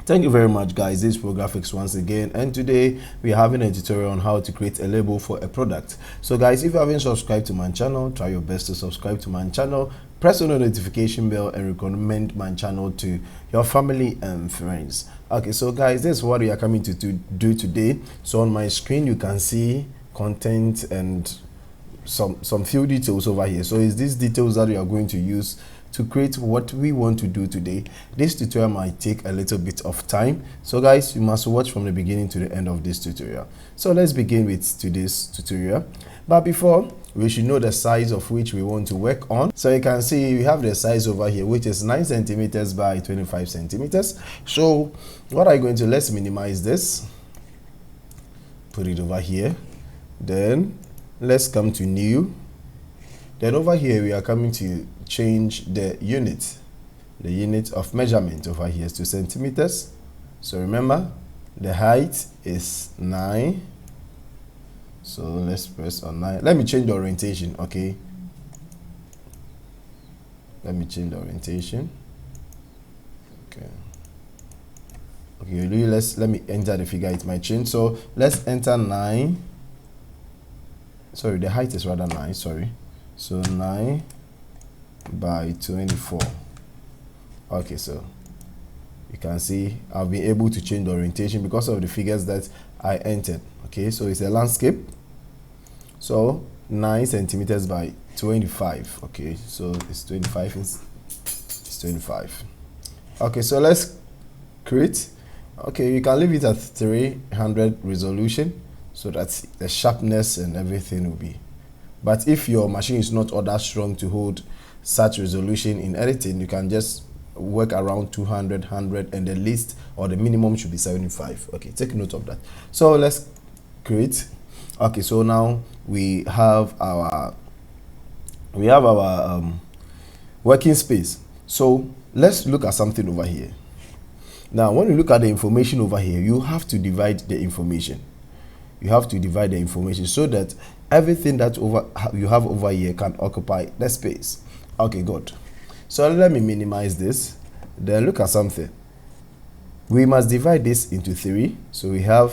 Thank you very much, guys. This is ProGraphics once again, and today we are having a tutorial on how to create a label for a product. So guys, if you haven't subscribed to my channel, try your best to subscribe to my channel, press on the notification bell, and recommend my channel to your family and friends. Okay, so guys, this is what we are coming to do today. So on my screen you can see content and some few details over here. So it's these details that we are going to use to create what we want to do today. This tutorial might take a little bit of time, so guys, you must watch from the beginning to the end of this tutorial. So let's begin with today's tutorial, but before, we should know the size of which we want to work on. So you can see we have the size over here, which is 9 centimeters by 25 centimeters. So what are you going to, let's minimize this, put it over here, then let's come to new. Then over here we are coming to change the unit of measurement over here is to centimeters. So remember, the height is 9. So let's press on 9. Let me change the orientation. Okay, let me change the orientation. Okay, let me enter the figure. It might change, so let's enter 9. Sorry, the height is rather 9. Sorry, so 9 by 24. Okay, so you can see I've been able to change the orientation because of the figures that I entered. Okay, so it's a landscape, so 9 centimeters by 25. Okay, so it's 25. It's 25. Okay, so let's create. Okay, you can leave it at 300 resolution so that the sharpness and everything will be. But if your machine is not all that strong to hold such resolution in editing, you can just work around 200, 100, and the least or the minimum should be 75. Okay, take note of that. So let's create. Okay, so now we have our working space. So let's look at something over here. Now when you look at the information over here, you have to divide the information. You have to divide the information so that everything that you have over here can occupy the space. Okay, good. So let me minimize this. Then look at something. We must divide this into 3. So we have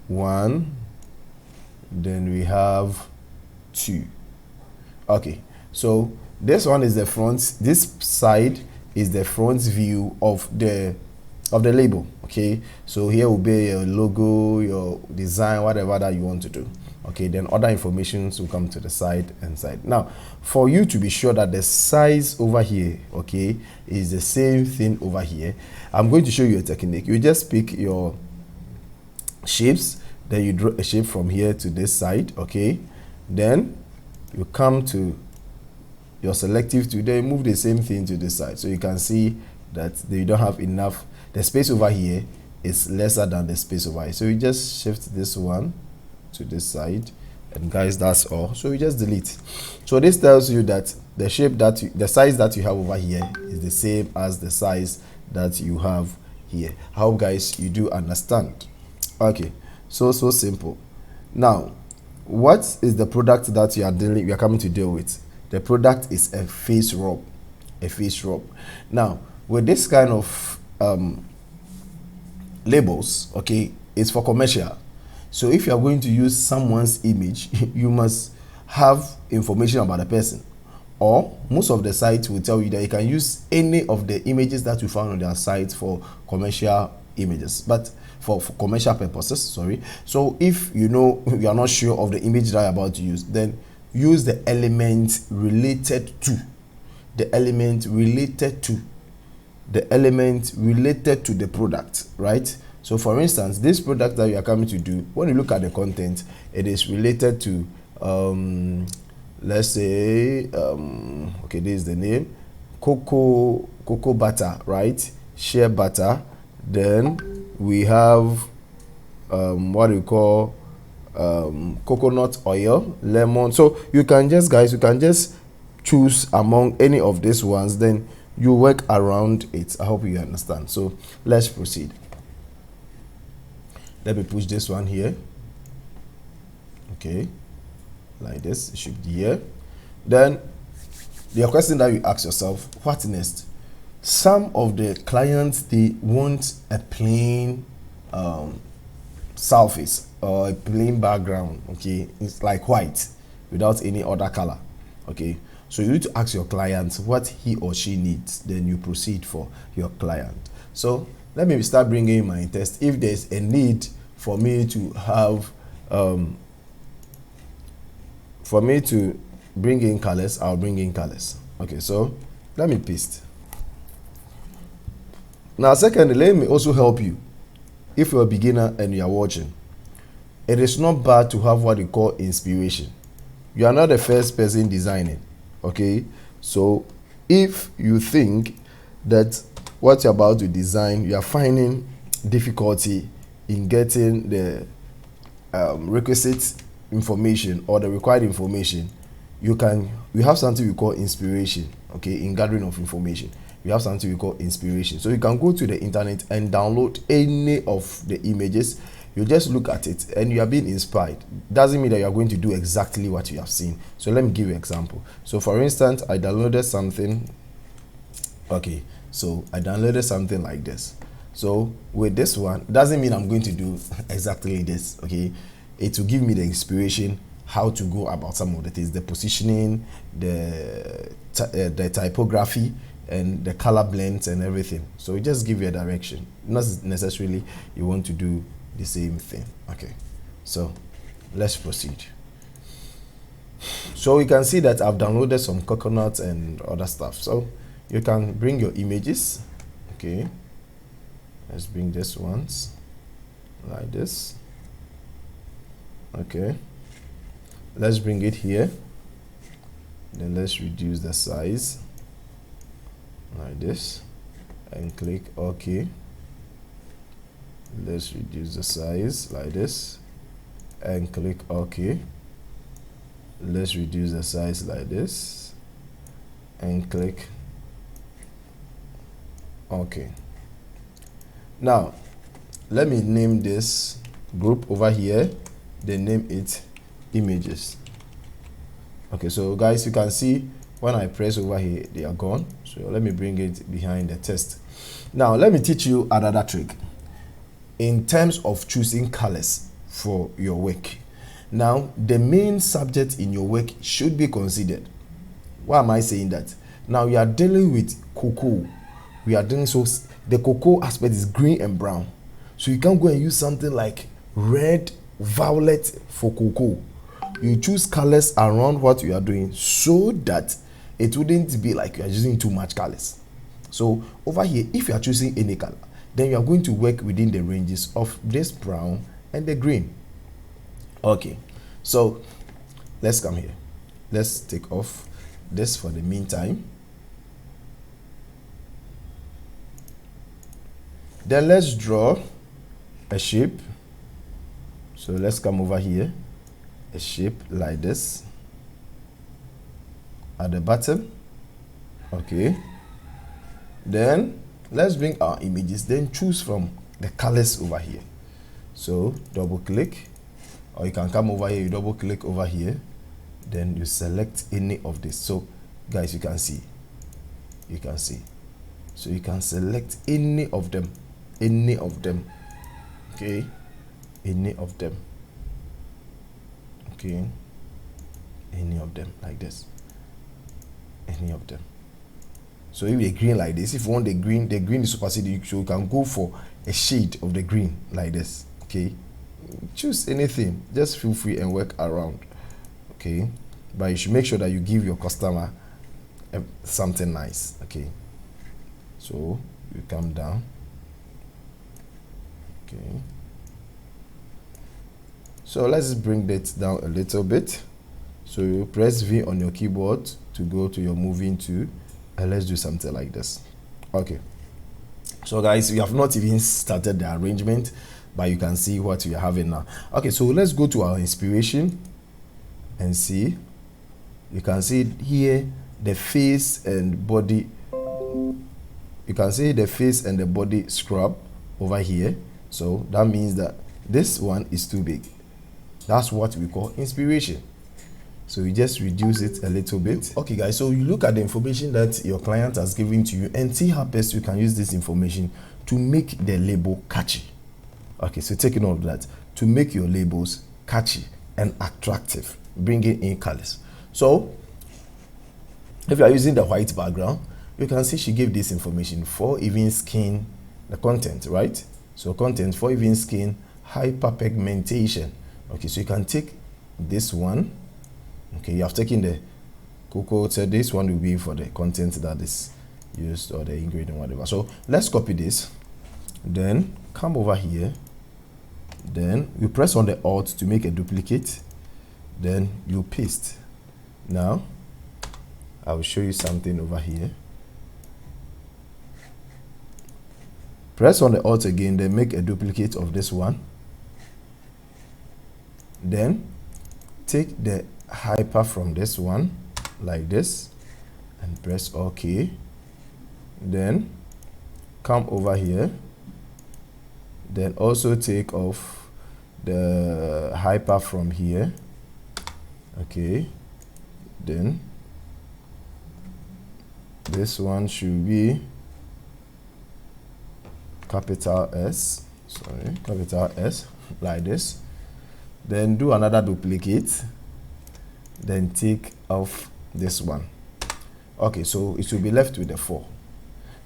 1, then we have 2. Okay, so this one is the front. This side is the front view of the label. Okay, so here will be your logo, your design, whatever that you want to do. Okay, then other information will come to the side and side. Now for you to be sure that the size over here, okay, is the same thing over here, I'm going to show you a technique. You just pick your shapes, then you draw a shape from here to this side. Okay, then you come to your selective tool, then move the same thing to this side, so you can see that you don't have enough. The space over here is lesser than the space over here, so you just shift this one to this side, and guys, that's all. So you just delete. So this tells you that the shape the size that you have over here is the same as the size that you have here. I hope guys you do understand. Okay, so simple. Now what is the product that you are coming to deal with? The product is a face rub. Now with this kind of labels, okay, it's for commercial. So if you are going to use someone's image, you must have information about the person, or most of the sites will tell you that you can use any of the images that you found on their site for commercial images, but for commercial purposes, sorry. So if you know you are not sure of the image that you're about to use, then use the element related to the product, right? So for instance, this product that you are coming to do, when you look at the content, it is related to let's say okay, this is the name, cocoa butter, right? Shea butter. Then we have what we call coconut oil, lemon. So you can just choose among any of these ones, then you work around it. I hope you understand. So let's proceed. Let me push this one here. Okay, like this, it should be here. Then the question that you ask yourself, what next? some of the clients, they want a plain surface or a plain background. Okay, it's like white without any other color. Okay, so you need to ask your client what he or she needs, then you proceed for your client. So let me start bringing in my test. If there's a need for me to have for me to bring in colors, I'll bring in colors. Okay, so let me paste. Now secondly, let me also help you. If you're a beginner and you are watching, it is not bad to have what we call inspiration. You are not the first person designing. Okay, so if you think that what you're about to design, you are finding difficulty in getting the requisite information or the required information, we have something we call inspiration. Okay, in gathering of information, we have something we call inspiration. So you can go to the internet and download any of the images. You just look at it and you are being inspired. Doesn't mean that you are going to do exactly what you have seen. So let me give you an example. So for instance, I downloaded something. Okay, so I downloaded something like this. So with this one, doesn't mean I'm going to do exactly this. Okay, it will give me the inspiration how to go about some of the things, the positioning, the typography, and the color blends and everything. So it just give you a direction. Not necessarily you want to do the same thing. Okay, so let's proceed. So you can see that I've downloaded some coconuts and other stuff. So you can bring your images. Okay, let's bring this once like this. Okay, let's bring it here. Then let's reduce the size like this and click OK. Let's reduce the size like this and click OK. Let's reduce the size like this and click OK. Now let me name this group over here, then name it images. Okay, so guys, you can see when I press over here, they are gone. So let me bring it behind the text. Now let me teach you another trick in terms of choosing colors for your work. Now the main subject in your work should be considered. Why am I saying that? Now we are dealing with cocoa. We are doing so the cocoa aspect is green and brown. So you can't go and use something like red, violet for cocoa. You choose colors around what you are doing so that it wouldn't be like you are using too much colors. So over here, if you are choosing any color, then you are going to work within the ranges of this brown and the green. Okay, so let's come here. Let's take off this for the meantime. Then let's draw a shape. So let's come over here, a shape like this at the bottom. Okay, then let's bring our images, then choose from the colors over here. So double click, or you can come over here, you double click over here, then you select any of this. So guys, you can see so you can select any of them, okay, any of them, okay, any of them like this, any of them. So if the green like this, if you want the green is superseded, so you can go for a shade of the green like this. Okay, choose anything, just feel free and work around. Okay, but you should make sure that you give your customer something nice. Okay, so you come down. Okay, so let's bring that down a little bit. So you press V on your keyboard to go to your moving to, and let's do something like this. Okay, so guys, we have not even started the arrangement, but you can see what we are having now. Okay, so let's go to our inspiration and see. You can see here the face and body. You can see the face and the body scrub over here. So that means that this one is too big. That's what we call inspiration. So you just reduce it a little bit. Okay guys, so you look at the information that your client has given to you and see how best you can use this information to make the label catchy. Okay, so taking all of that to make your labels catchy and attractive, bringing in colors. So if you are using the white background, you can see she gave this information for even skin, the content, right? So content for even skin, hyperpigmentation. Okay, so you can take this one. Okay, you have taken the cocoa, so this one will be for the content that is used or the ingredient, whatever. So let's copy this, then come over here, then you press on the Alt to make a duplicate, then you paste. Now I will show you something over here. Press on the Alt again, then make a duplicate of this one, then take the hyper from this one like this and press OK. Then come over here, then also take off the hyper from here. Okay, then this one should be capital S, like this. Then do another duplicate, then take off this one. Okay, so it will be left with the 4.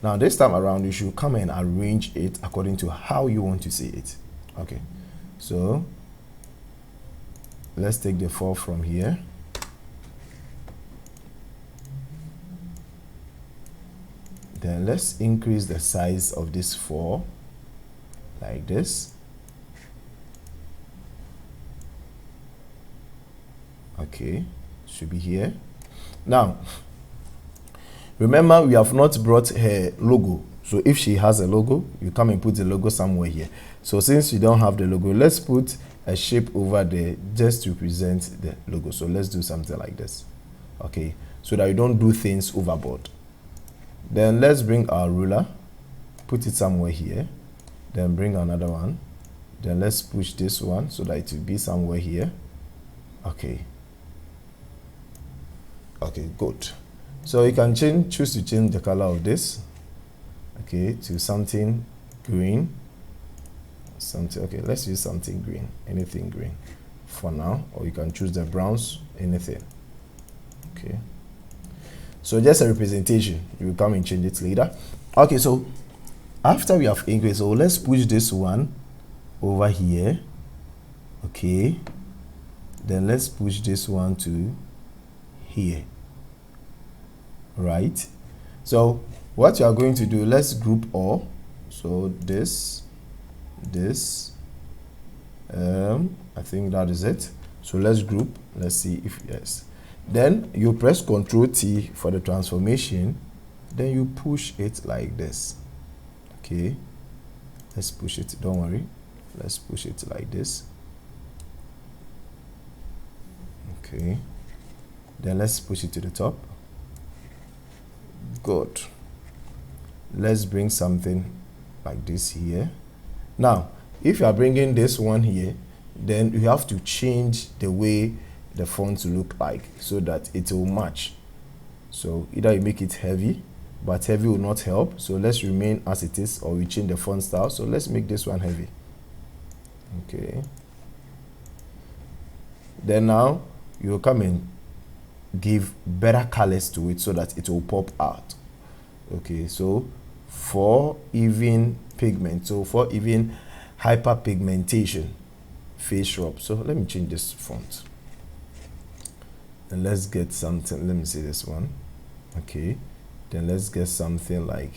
Now this time around you should come and arrange it according to how you want to see it. Okay, so let's take the 4 from here, then let's increase the size of this 4 like this. Okay, should be here. Now remember, we have not brought her logo, so if she has a logo, you come and put the logo somewhere here. So since you don't have the logo, let's put a shape over there just to present the logo. So let's do something like this. Okay, so that you don't do things overboard. Then let's bring our ruler, put it somewhere here, then bring another one, then let's push this one so that it will be somewhere here. Okay, okay, good. So you can choose to change the color of this, okay, to something green, okay, let's use something green, anything green for now, or you can choose the browns, anything. Okay, so just a representation, you will come and change it later. Okay, so after we have increased, so let's push this one over here. Okay, then let's push this one to here. Right, so what you are going to do, let's group all. So this, I think that is it. So let's group, let's see if yes. Then you press Ctrl T for the transformation, then you push it like this. Okay, let's push it, don't worry, let's push it like this. Okay, then let's push it to the top. Good. Let's bring something like this here. Now if you are bringing this one here, then you have to change the way the font will look like so that it will match. So either you make it heavy, but heavy will not help, so let's remain as it is, or we change the font style. So let's make this one heavy. Okay, then now you will come in, give better colors to it so that it will pop out. Okay, so for even pigment, so for even hyperpigmentation, face rub. So let me change this font and let's get something, let me see this one. Okay, then let's get something like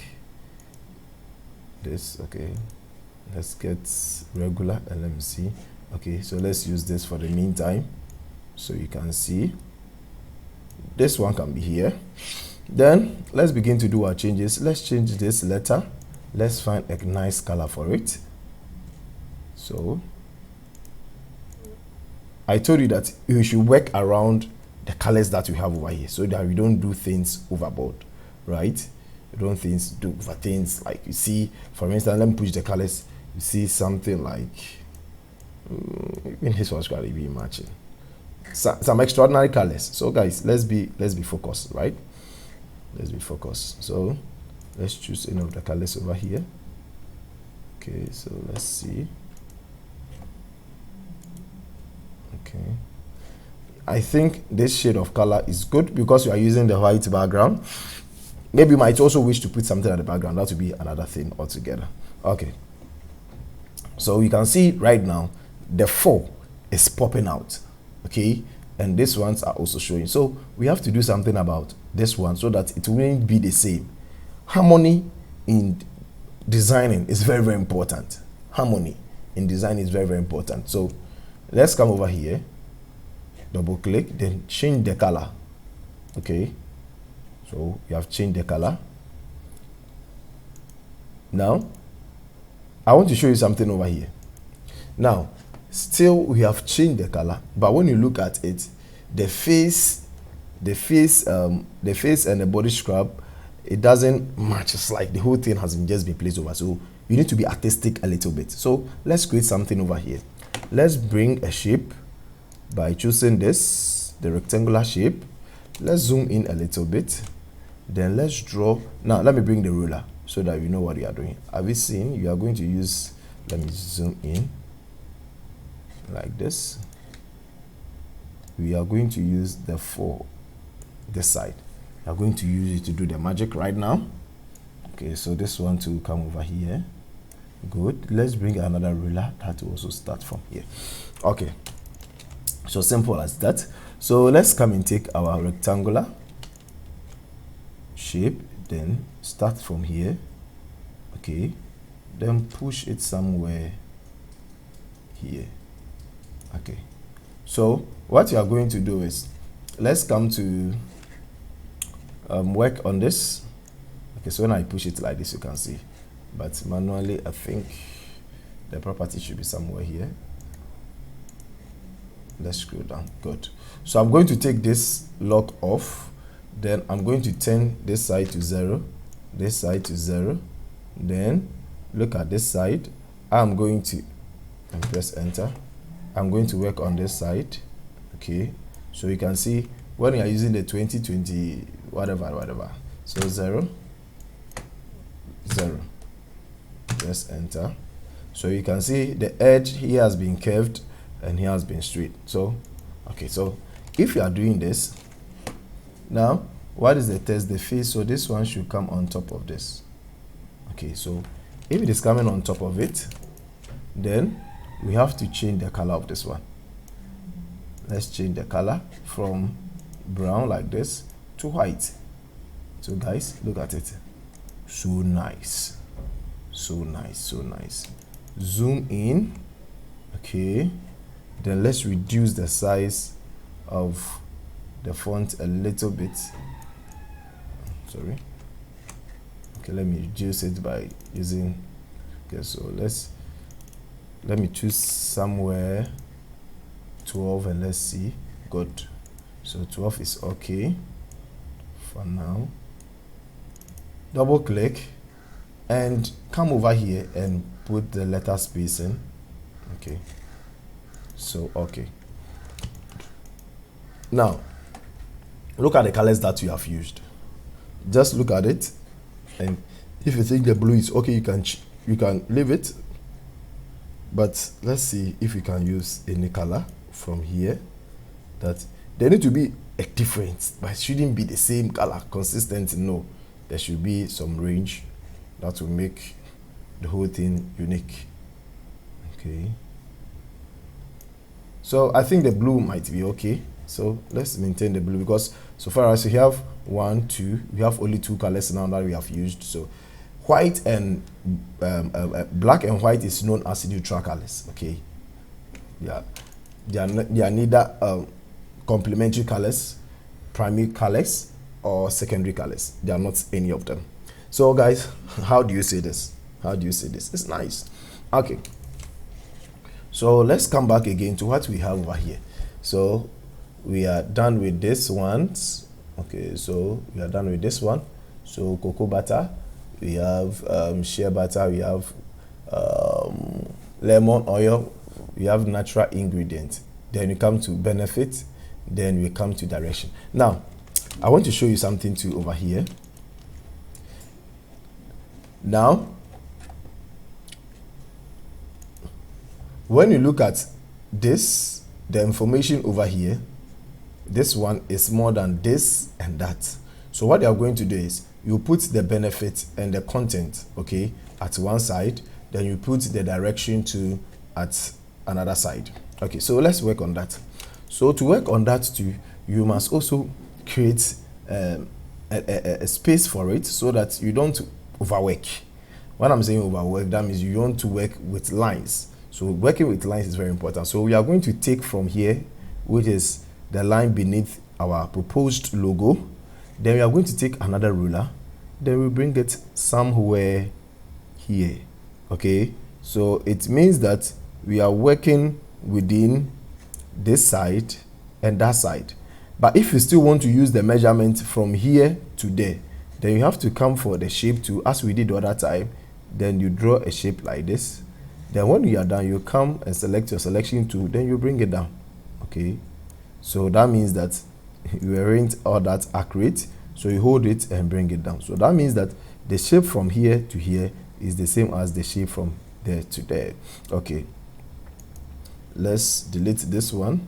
this. Okay, let's get regular and let me see. Okay, so let's use this for the meantime so you can see. This one can be here. Then let's begin to do our changes. Let's change this letter. Let's find a nice color for it. So I told you that you should work around the colors that we have over here so that we don't do things overboard, right? You don't do over things like you see, for instance, let me push the colors. You see something like even this one's going to be matching. some extraordinary colors. So guys, let's be focused, right? Let's be focused. So let's choose any of the colors over here. Okay, so let's see. Okay, I think this shade of color is good because you are using the white background. Maybe you might also wish to put something at the background. That would be another thing altogether. Okay, so you can see right now the 4 is popping out. Okay, and these ones are also showing. So we have to do something about this one so that it won't be the same. Harmony in designing is very, very important. Harmony in design is very, very important. So let's come over here, double click, then change the color. Okay, so you have changed the color. Now I want to show you something over here. Now still we have changed the color, but when you look at it, the face and the body scrub, it doesn't match. It's like the whole thing has just been placed over. So you need to be artistic a little bit. So let's create something over here. Let's bring a shape by choosing this, the rectangular shape. Let's zoom in a little bit. Then let's draw. Now let me bring the ruler so that you know what you are doing. Have you seen? You are going to use, let me zoom in like this. We are going to use the 4 this side. We are going to use it to do the magic right now. Okay, so this one to come over here. Good. Let's bring another ruler that will also start from here. Okay, so simple as that. So let's come and take our rectangular shape, then start from here. Okay, then push it somewhere here. Okay, so what you are going to do is, let's come to work on this. Okay, so when I push it like this, you can see, but manually I think the property should be somewhere here. Let's scroll down. Good. So I'm going to take this lock off, then I'm going to turn this side to 0, this side to 0, then look at this side. I'm going to press enter. I'm going to work on this side. Okay, so you can see when you are using the 2020 whatever, so 0, 0, press enter. So you can see the edge here has been curved and here has been straight. So okay, so if you are doing this now, what is the test? The face. So this one should come on top of this. Okay, so if it is coming on top of it, then we have to change the color of this one. Let's change the color from brown like this to white. So guys, look at it. So nice, so nice, so nice. Zoom in. Okay, then let's reduce the size of the font a little bit. Sorry. Okay, let me reduce it by using, okay, so let me choose somewhere 12 and let's see. Good. So 12 is okay for now. Double click and come over here and put the letter spacing. Okay, so okay, now look at the colors that you have used. Just look at it, and if you think the blue is okay, you can leave it, but let's see if we can use any color from here. That there need to be a difference, but it shouldn't be the same color consistent. No, there should be some range that will make the whole thing unique. Okay, so I think the blue might be okay. So let's maintain the blue, because so far as we have 1, 2, we have only 2 colors now that we have used. So white and black and white is known as neutral colors. Okay, yeah, they are neither complementary colors, primary colors, or secondary colors. They are not any of them. So guys, how do you say this? How do you say this? It's nice. Okay, so let's come back again to what we have over here. So we are done with this one. Okay, so we are done with this one. So cocoa butter, we have shea butter, we have lemon oil, we have natural ingredients. Then you come to benefit, then we come to direction. Now I want to show you something too over here. Now when you look at this, the information over here, this one is more than this and that. So what you are going to do is you put the benefit and the content, okay, at one side, then you put the direction to at another side. Okay, so let's work on that. So to work on that too, you must also create a space for it so that you don't overwork. When I'm saying overwork, that means you want to work with lines. So working with lines is very important. So we are going to take from here, which is the line beneath our proposed logo. Then we are going to take another ruler. Then we bring it somewhere here. Okay. So it means that we are working within this side and that side. But if you still want to use the measurement from here to there, then you have to come for the shape tool as we did the other time. Then you draw a shape like this. Then when you are done, you come and select your selection tool, then you bring it down. Okay. So that means that you aren't all that accurate. So you hold it and bring it down. So that means that the shape from here to here is the same as the shape from there to there. Okay. Let's delete this one.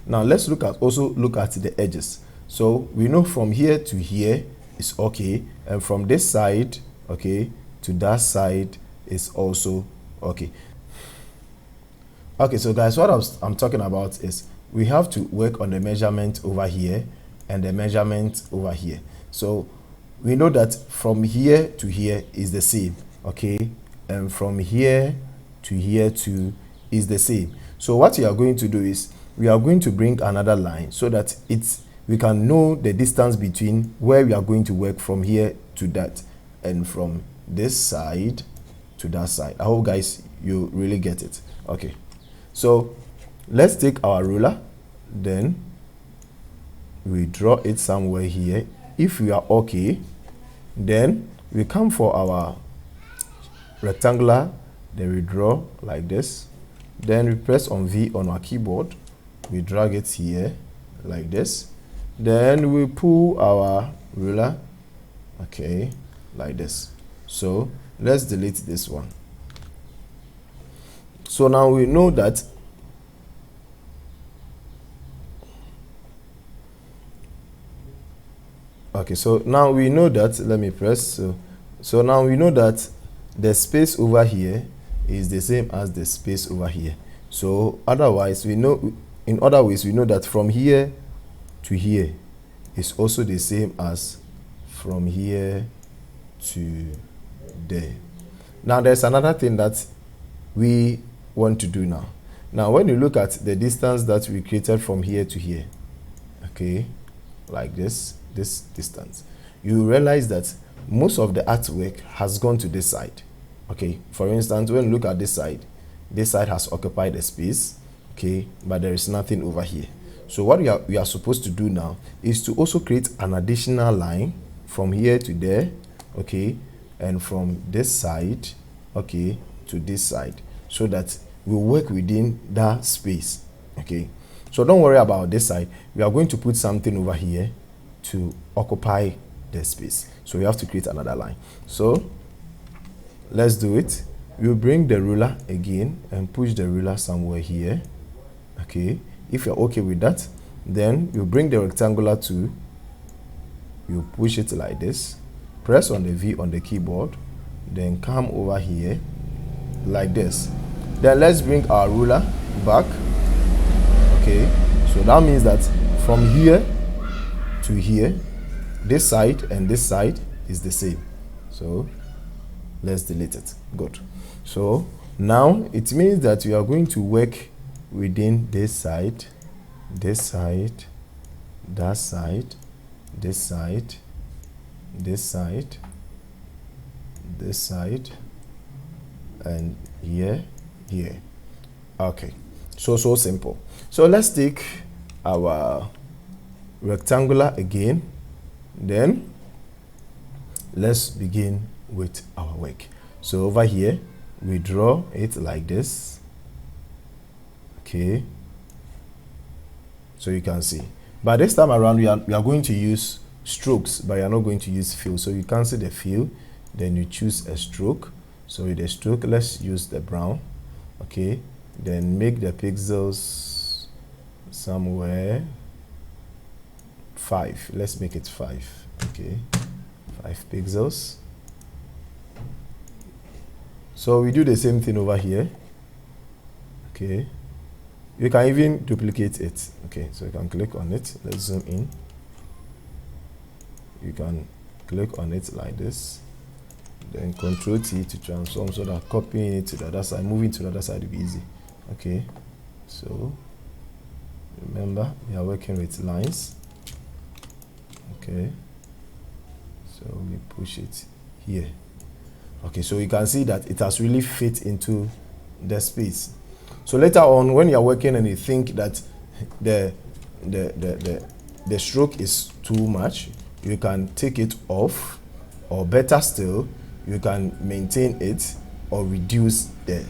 Now let's look at the edges. So we know from here to here is okay, and from this side, okay, to that side is also okay. Okay, so guys, what I'm talking about is we have to work on the measurement over here and the measurement over here. So we know that from here to here is the same, okay, and from here to here too is the same. So what we are going to do is we are going to bring another line so that we can know the distance between where we are going to work from here to that and from this side to that side. I hope guys you really get it. Okay, so let's take our ruler, then we draw it somewhere here. If we are okay, then we come for our rectangular, then we draw like this, then we press on V on our keyboard, we drag it here like this, then we pull our ruler, okay, like this. So let's delete this one. So now we know that okay, so now we know that, let me press, so now we know that the space over here is the same as the space over here. So otherwise we know, in other ways we know that from here to here is also the same as from here to there. Now there's another thing that we want to do now. Now when you look at the distance that we created from here to here, okay, like this distance, you realize that most of the artwork has gone to this side. Okay, for instance, when you look at this side has occupied a space, okay, but there is nothing over here. So what we are supposed to do now is to also create an additional line from here to there, okay, and from this side, okay, to this side, so that we work within that space. Okay, so don't worry about this side. We are going to put something over here to occupy the space, so we have to create another line. So let's do it. We'll bring the ruler again and push the ruler somewhere here. Okay, if you're okay with that, then you bring the rectangular tool, you push it like this, press on the V on the keyboard, then come over here like this. Then let's bring our ruler back. Okay, so that means that from here to here, this side and this side is the same. So let's delete it. Good. So now it means that we are going to work within this side, that side, this side, this side, and here. Okay, so simple. So let's take our rectangular again, then let's begin with our work. So over here we draw it like this. Okay, So you can see. But this time around, we are going to use strokes, but you are not going to use fill. So you cancel the fill, then you choose a stroke. So with the stroke, let's use the brown. Okay, then make the pixels somewhere 5. Let's make it 5. Okay, 5 pixels. So we do the same thing over here. Okay, you can even duplicate it. Okay, so you can click on it. Let's zoom in. You can click on it like this, then Control T to transform, so that copying it to the other side, moving to the other side will be easy. Okay, so remember we are working with lines. Okay, so we push it here. Okay, so you can see that it has really fit into the space. So later on, when you are working and you think that the stroke is too much, you can take it off, or better still, you can maintain it or reduce the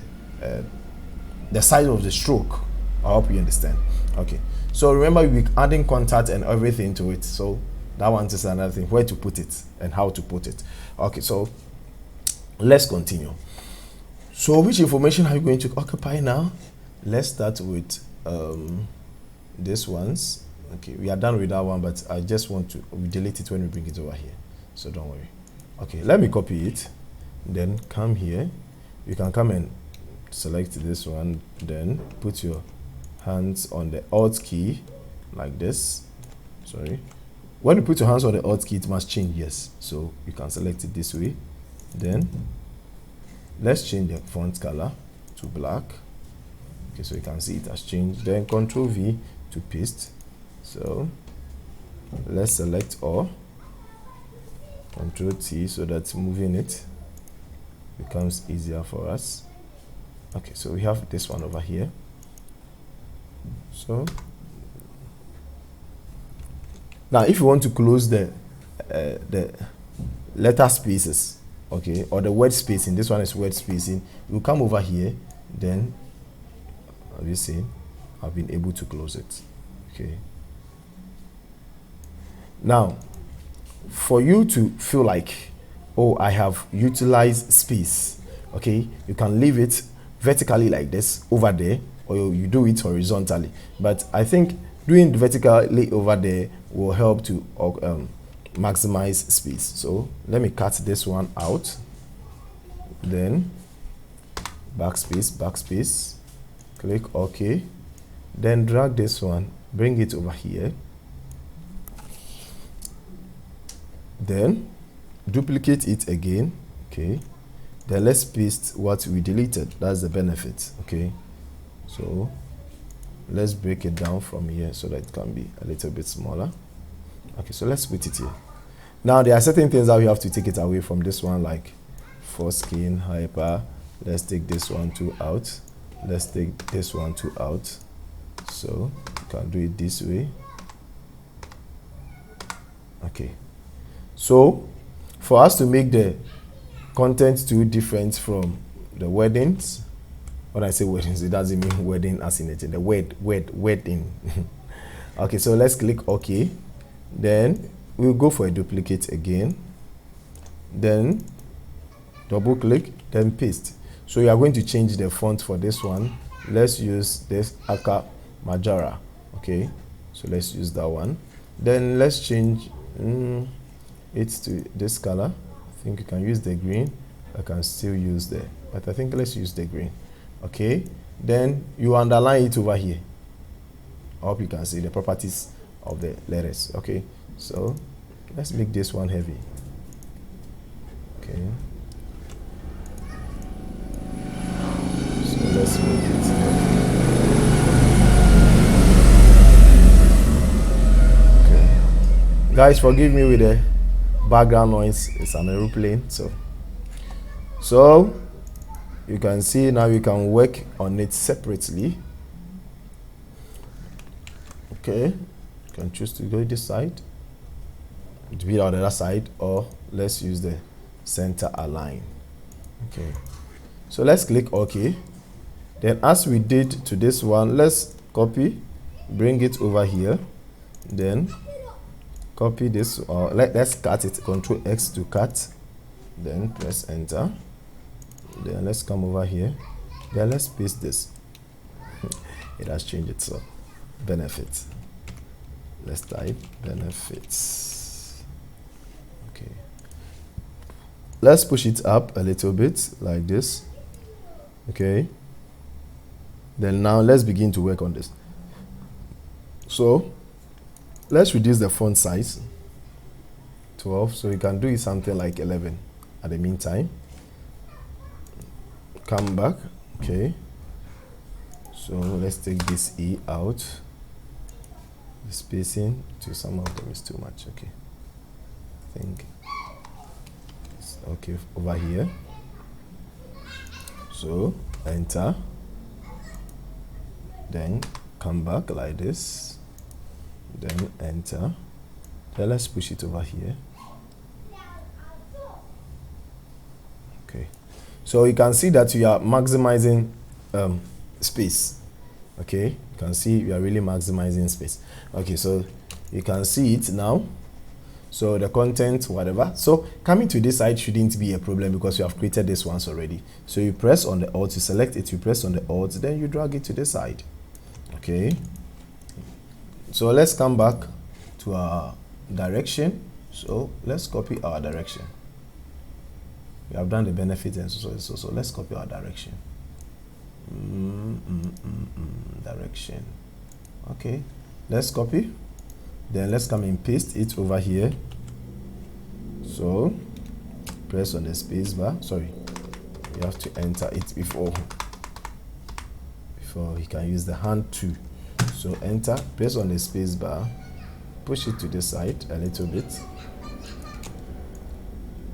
size of the stroke. I hope you understand. Okay, so remember we're adding contact and everything to it, so that one is another thing, where to put it and how to put it. Okay, so let's continue. So which information are you going to occupy now? Let's start with this ones. Okay, we are done with that one, but I just want to delete it when we bring it over here, so don't worry. Okay, let me copy it, then come here. You can come and select this one, then put your hands on the Alt key like this. Sorry, when you put your hands on the Alt key, it must change. Yes, so you can select it this way. Then let's change the font color to black. Okay, so you can see it has changed. Then Control V to paste. So let's select all, Control T, so that moving it becomes easier for us. Okay, so we have this one over here. So now if you want to close the letter spaces, okay, or the word spacing, this one is word spacing, you come over here, then have you seen I've been able to close it. Okay, now for you to feel like, oh, I have utilized space, okay, you can leave it vertically like this over there, or you do it horizontally, but I think doing it vertically over there will help to maximize space. So let me cut this one out, then backspace, click OK, then drag this one, bring it over here, then duplicate it again. Okay, then let's paste what we deleted. That's the benefit. Okay, so let's break it down from here so that it can be a little bit smaller. Okay, so let's put it here. Now there are certain things that we have to take it away from this one, like foreskin, hyper. Let's take this one too out. Let's take this one too out. So you can do it this way. Okay, so for us to make the content too different from the weddings, when I say weddings, it doesn't mean wedding as in it, the wedding. Okay, so let's click OK. Then we'll go for a duplicate again, then double click, then paste. So you are going to change the font for this one. Let's use this Aka Majara. Okay, so let's use that one. Then let's change it to this color. I think you can use the green. I can still use the, but I think let's use the green. Okay, then you underline it over here. I hope you can see the properties of the letters. Okay, so let's make this one heavy. Okay, so let's make it heavy. Okay, guys, forgive me with the background noise. It's an aeroplane, so you can see now we can work on it separately. Okay, you can choose to go this side, to be on the other side, or let's use the center align. Okay, so let's click OK. Then as we did to this one, let's copy, bring it over here, then copy this, or let's cut it, Control X to cut, then press enter, then let's come over here, then let's paste this. It has changed it, so benefits, let's type benefits. Okay, let's push it up a little bit like this. Okay, then now let's begin to work on this. So let's reduce the font size 12, so you can do it something like 11 at the meantime. Come back. Okay, so let's take this E out. The spacing to some of them is too much. Okay, I think it's okay over here. So enter, then come back like this, then enter, then let's push it over here. Okay, so you can see that we are maximizing space. Okay, you can see we are really maximizing space. Okay, so you can see it now. So the content, whatever. So coming to this side shouldn't be a problem because you have created this once already. So you press on the Alt, you select it, you press on the Alt, then you drag it to this side. Okay, so let's come back to our direction. So let's copy our direction. We have done the benefit and so let's copy our direction. Direction. Okay, let's copy, then let's come and paste it over here. So press on the space bar. Sorry, you have to enter it before you can use the hand too. So enter, press on the space bar, push it to the side a little bit.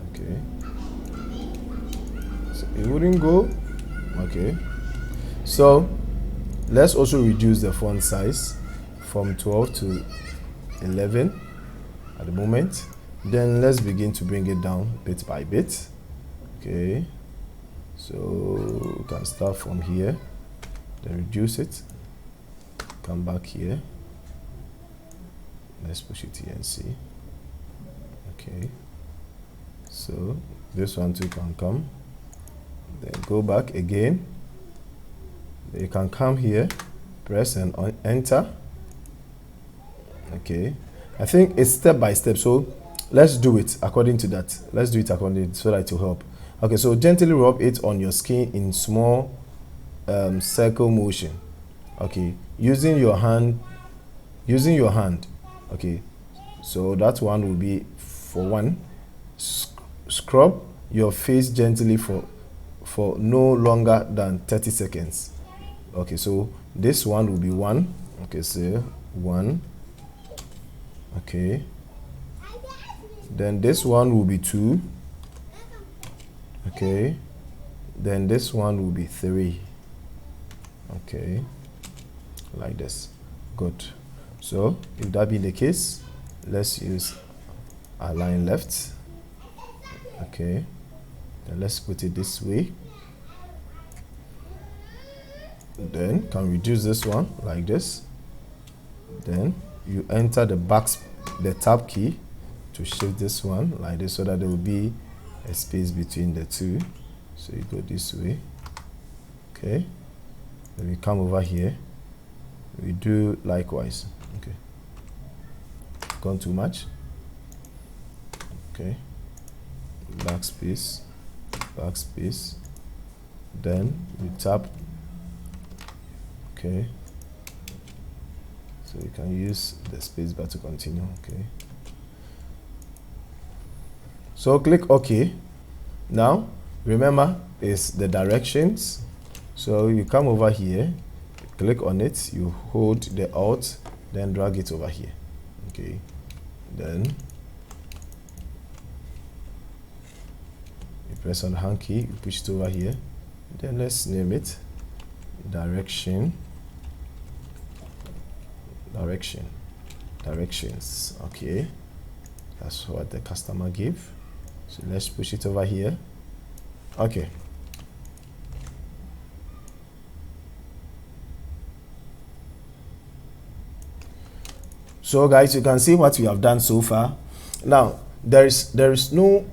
Okay, so it wouldn't go. Okay, so let's also reduce the font size from 12 to 11 at the moment. Then let's begin to bring it down bit by bit. Okay, so we can start from here, then reduce it, come back here, let's push it here and see. Okay, so this one too can come, then go back again. You can come here, press and enter. Okay, I think it's step by step, so let's do it according to that. Let's do it according to so that it will help. Okay, so gently rub it on your skin in small circle motion. Okay, using your hand. Okay, so that one will be for one. Scrub your face gently for no longer than 30 seconds. Okay, so this one will be 1. Okay, so 1. Okay, then this one will be 2. Okay, then this one will be 3. Okay, like this. Good. So if that be the case, let's use align left. Okay, then let's put it this way. Then can reduce this one like this. Then you enter the tab key to shift this one like this, so that there will be a space between the two. So you go this way. Okay, then we come over here, we do likewise. Okay, gone too much. Okay, backspace, then we tap. Okay, so you can use the space bar to continue. Okay, so click OK. Now remember is the directions. So you come over here, click on it, you hold the Alt, then drag it over here. Okay, then you press on the hand key, you push it over here, then let's name it directions. Okay, that's what the customer gave. So let's push it over here. Okay, So guys, you can see what we have done so far. Now there is no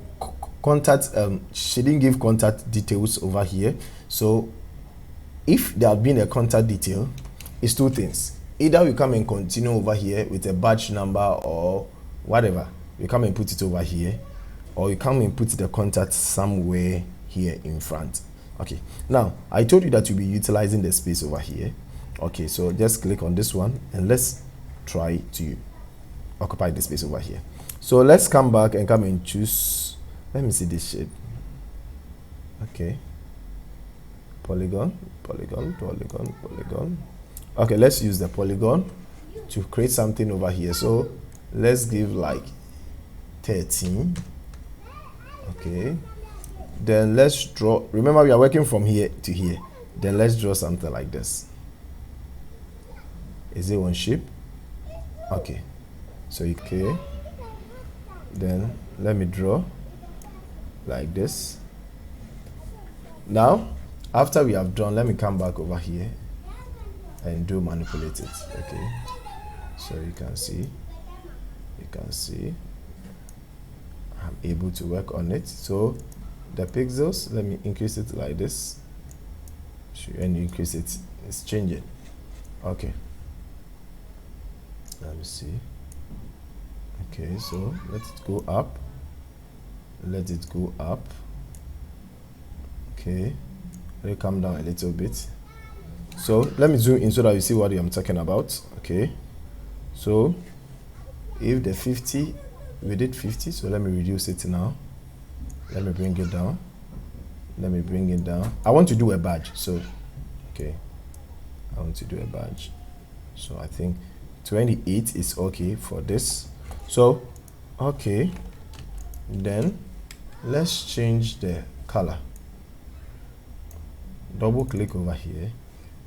contact, she didn't give contact details over here. So if there had been a contact detail, it's two things. Either we come and continue over here with a batch number or whatever, you come and put it over here, or you come and put the contact somewhere here in front. Okay, now I told you that you'll be utilizing the space over here. Okay, so just click on this one and let's try to occupy the space over here. So let's come back and come and choose, let me see this shape. Okay, polygon. Okay, let's use the polygon to create something over here. So let's give like 13. Okay, then let's draw, remember we are working from here to here, then let's draw something like this. Is it one shape? Okay, so okay, then let me draw like this. Now after we have drawn, let me come back over here and do manipulate it. Okay, so you can see I'm able to work on it. So the pixels, let me increase it like this, and increase it, it's changing. Okay, let me see. Okay, so let it go up, okay, let it come down a little bit. So let me zoom in so that you see what I'm talking about. Okay, so if the 50, we did 50, so let me reduce it now. Let me bring it down. I want to do a badge, so okay, I want to do a badge. So I think 28 is okay for this. So okay, then let's change the color. Double click over here,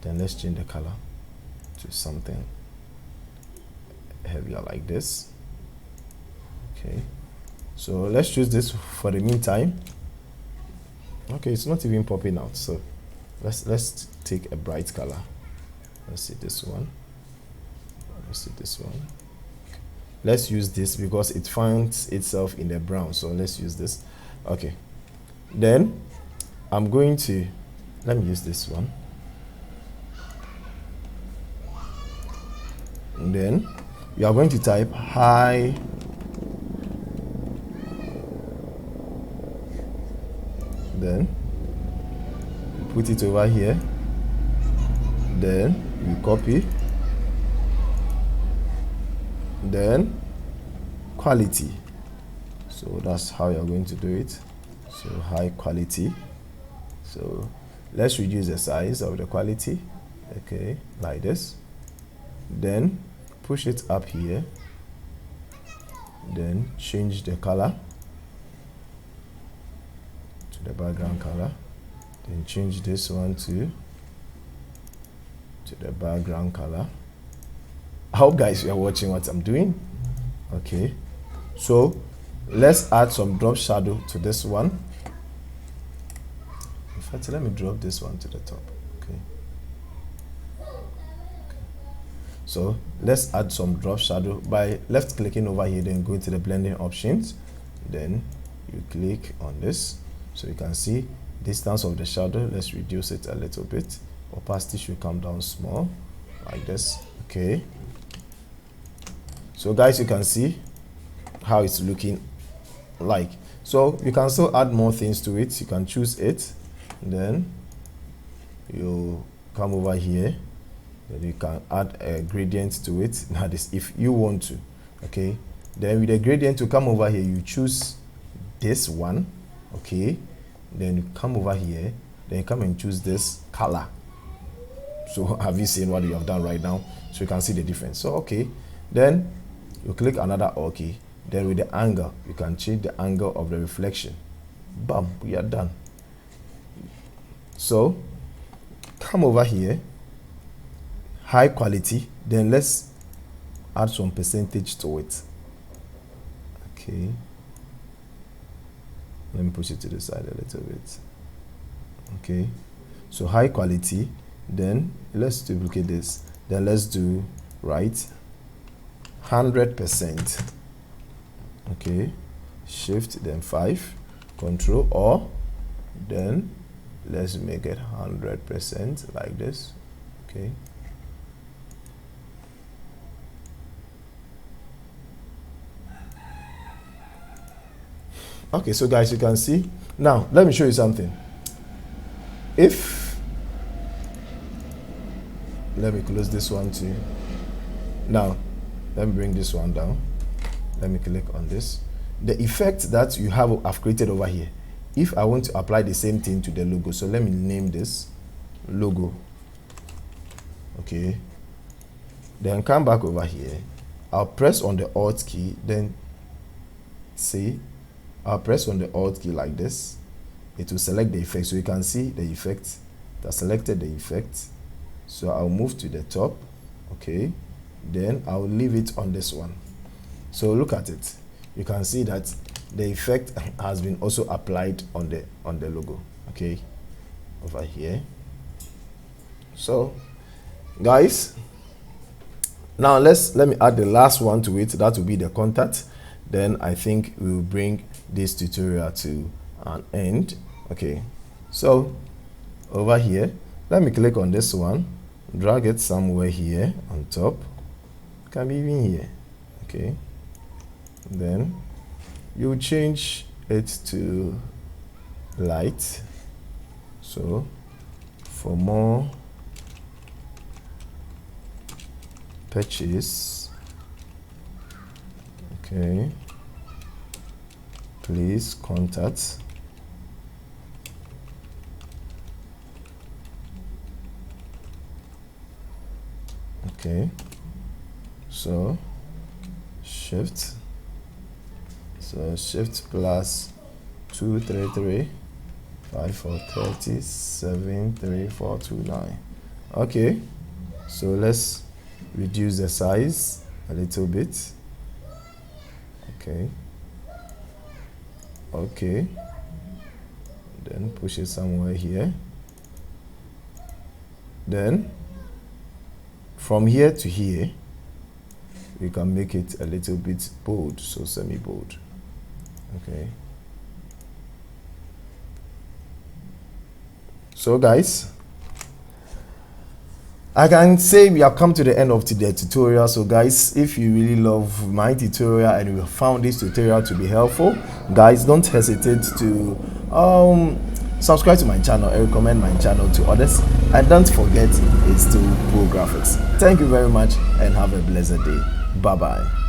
then let's change the color to something heavier like this. Okay, so let's choose this for the meantime. Okay, it's not even popping out, so let's take a bright color. Let's see this one. Let's use this because it finds itself in the brown, so let's use this. Okay, then I'm going to, let me use this one. And then you are going to type high then put it over here, then you copy, then quality. So that's how you're going to do it. So high quality. So let's reduce the size of the quality. Okay, like this. Then push it up here, then change the color to the background color, then change this one to the background color. I hope guys you are watching what I'm doing. Okay, so let's add some drop shadow to this one. In fact, let me drop this one to the top. Okay, so let's add some drop shadow by left clicking over here, then go to the blending options, then you click on this, so you can see distance of the shadow. Let's reduce it a little bit. Opacity should come down small like this. Okay, so guys, you can see how it's looking like. So you can still add more things to it. You can choose it, then you come over here, then you can add a gradient to it. Now this, if you want to. Okay, then with the gradient to come over here, you choose this one. Okay, then you come over here, then you come and choose this color. So have you seen what you have done right now? So you can see the difference. So okay, then you click another okay, then with the angle you can change the angle of the reflection. Bam, we are done. So come over here, high quality, then let's add some percentage to it. Okay, let me push it to the side a little bit. Okay, so high quality, then let's duplicate this, then let's do right 100%. Okay, shift then 5, control, or then let's make it 100% like this. Okay, okay, so guys, you can see now. Let me show you something. If let me close this one too. Now let me bring this one down. Let me click on this. The effect that you have created over here, if I want to apply the same thing to the logo, so let me name this logo. Okay, then come back over here. I'll press on the Alt key, then see, I'll press on the Alt key like this. It will select the effect, so you can see the effect that selected the effect. So I'll move to the top. Okay, then I'll leave it on this one. So look at it. You can see that the effect has been also applied on the logo. Okay, over here. So guys, now let me add the last one to it. That will be the contact. Then I think we will bring this tutorial to an end. Okay, so over here, let me click on this one, drag it somewhere here on top. Can be even here. Okay, then you change it to light. So for more purchase, okay, please contact. Okay, so shift plus 233 5430 73429. Okay, so let's reduce the size a little bit. Okay, then push it somewhere here. Then from here to here, we can make it a little bit bold, so semi-bold. Okay, so guys, I can say we have come to the end of today's tutorial. So guys, if you really love my tutorial and you found this tutorial to be helpful, guys, don't hesitate to subscribe to my channel and recommend my channel to others, and don't forget it's still pro graphics. Thank you very much and have a blessed day. Bye bye.